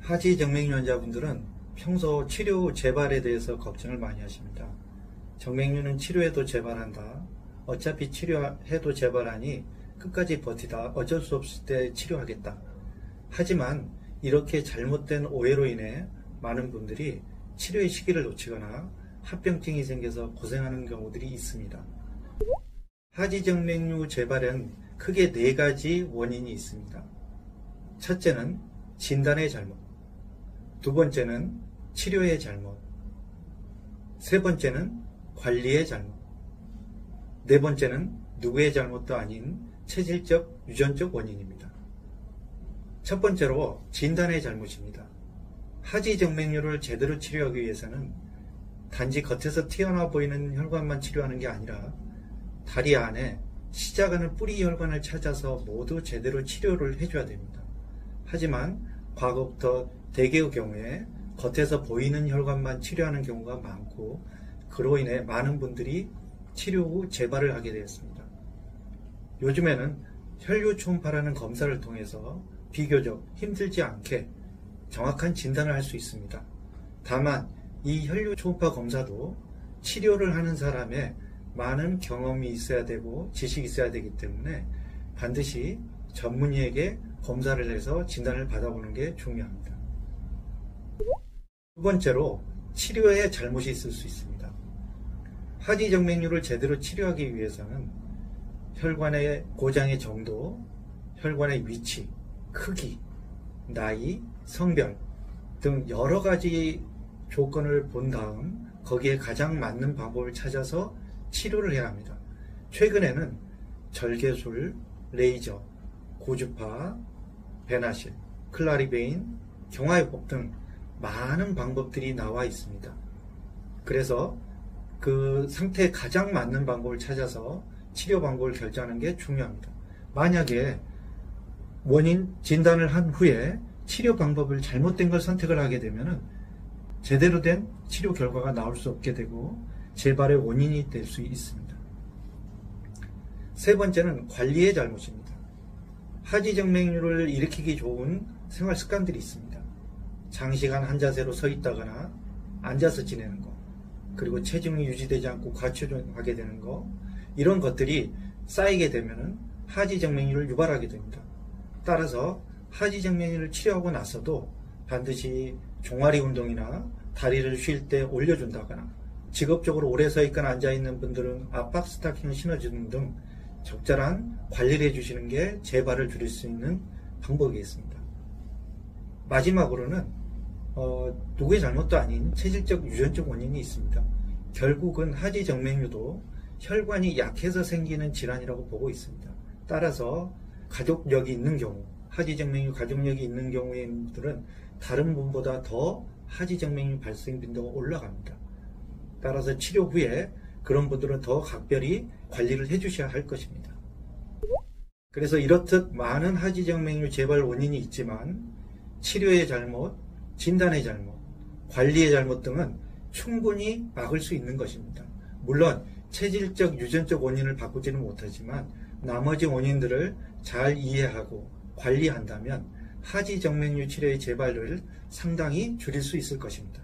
하지정맥류 환자분들은 평소 치료 재발에 대해서 걱정을 많이 하십니다. 정맥류는 치료해도 재발한다. 어차피 치료해도 재발하니 끝까지 버티다. 어쩔 수 없을 때 치료하겠다. 하지만 이렇게 잘못된 오해로 인해 많은 분들이 치료의 시기를 놓치거나 합병증이 생겨서 고생하는 경우들이 있습니다. 하지정맥류 재발엔 크게 4가지 원인이 있습니다. 첫째는 진단의 잘못, 두 번째는 치료의 잘못, 세 번째는 관리의 잘못, 네 번째는 누구의 잘못도 아닌 체질적, 유전적 원인입니다. 첫 번째로 진단의 잘못입니다. 하지정맥류를 제대로 치료하기 위해서는 단지 겉에서 튀어나와 보이는 혈관만 치료하는 게 아니라 다리 안에 시작하는 뿌리 혈관을 찾아서 모두 제대로 치료를 해줘야 됩니다. 하지만 과거부터 대개의 경우에 겉에서 보이는 혈관만 치료하는 경우가 많고 그로 인해 많은 분들이 치료 후 재발을 하게 되었습니다. 요즘에는 혈류 초음파라는 검사를 통해서 비교적 힘들지 않게 정확한 진단을 할 수 있습니다. 다만 이 혈류 초음파 검사도 치료를 하는 사람의 많은 경험이 있어야 되고 지식이 있어야 되기 때문에 반드시 전문의에게 검사를 해서 진단을 받아보는 게 중요합니다. 두 번째로 치료에 잘못이 있을 수 있습니다. 하지정맥류를 제대로 치료하기 위해서는 혈관의 고장의 정도, 혈관의 위치, 크기, 나이, 성별 등 여러 가지 조건을 본 다음 거기에 가장 맞는 방법을 찾아서 치료를 해야 합니다. 최근에는 절개술, 레이저, 고주파, 베나실, 클라리베인, 경화요법 등 많은 방법들이 나와 있습니다. 그래서 그 상태에 가장 맞는 방법을 찾아서 치료 방법을 결정하는 게 중요합니다. 만약에 원인 진단을 한 후에 치료 방법을 잘못된 걸 선택을 하게 되면 제대로 된 치료 결과가 나올 수 없게 되고 재발의 원인이 될 수 있습니다. 세 번째는 관리의 잘못입니다. 하지정맥류를 일으키기 좋은 생활 습관들이 있습니다. 장시간 한 자세로 서 있다거나 앉아서 지내는 것, 그리고 체중이 유지되지 않고 과체중하게 되는 것, 이런 것들이 쌓이게 되면 하지정맥류를 유발하게 됩니다. 따라서 하지정맥류를 치료하고 나서도 반드시 종아리 운동이나 다리를 쉴 때 올려준다거나 직업적으로 오래 서 있거나 앉아있는 분들은 압박 스타킹을 신어주는 등 적절한 관리를 해주시는 게 재발을 줄일 수 있는 방법이겠습니다. 마지막으로는 누구의 잘못도 아닌 체질적 유전적 원인이 있습니다. 결국은 하지정맥류도 혈관이 약해서 생기는 질환이라고 보고 있습니다. 따라서 가족력이 있는 경우, 하지정맥류 가족력이 있는 경우의 분들은 다른 분보다 더 하지정맥류 발생 빈도가 올라갑니다. 따라서 치료 후에 그런 분들은 더 각별히 관리를 해주셔야 할 것입니다. 그래서 이렇듯 많은 하지정맥류 재발 원인이 있지만 치료의 잘못, 진단의 잘못, 관리의 잘못 등은 충분히 막을 수 있는 것입니다. 물론 체질적, 유전적 원인을 바꾸지는 못하지만 나머지 원인들을 잘 이해하고 관리한다면 하지정맥류 치료의 재발을 상당히 줄일 수 있을 것입니다.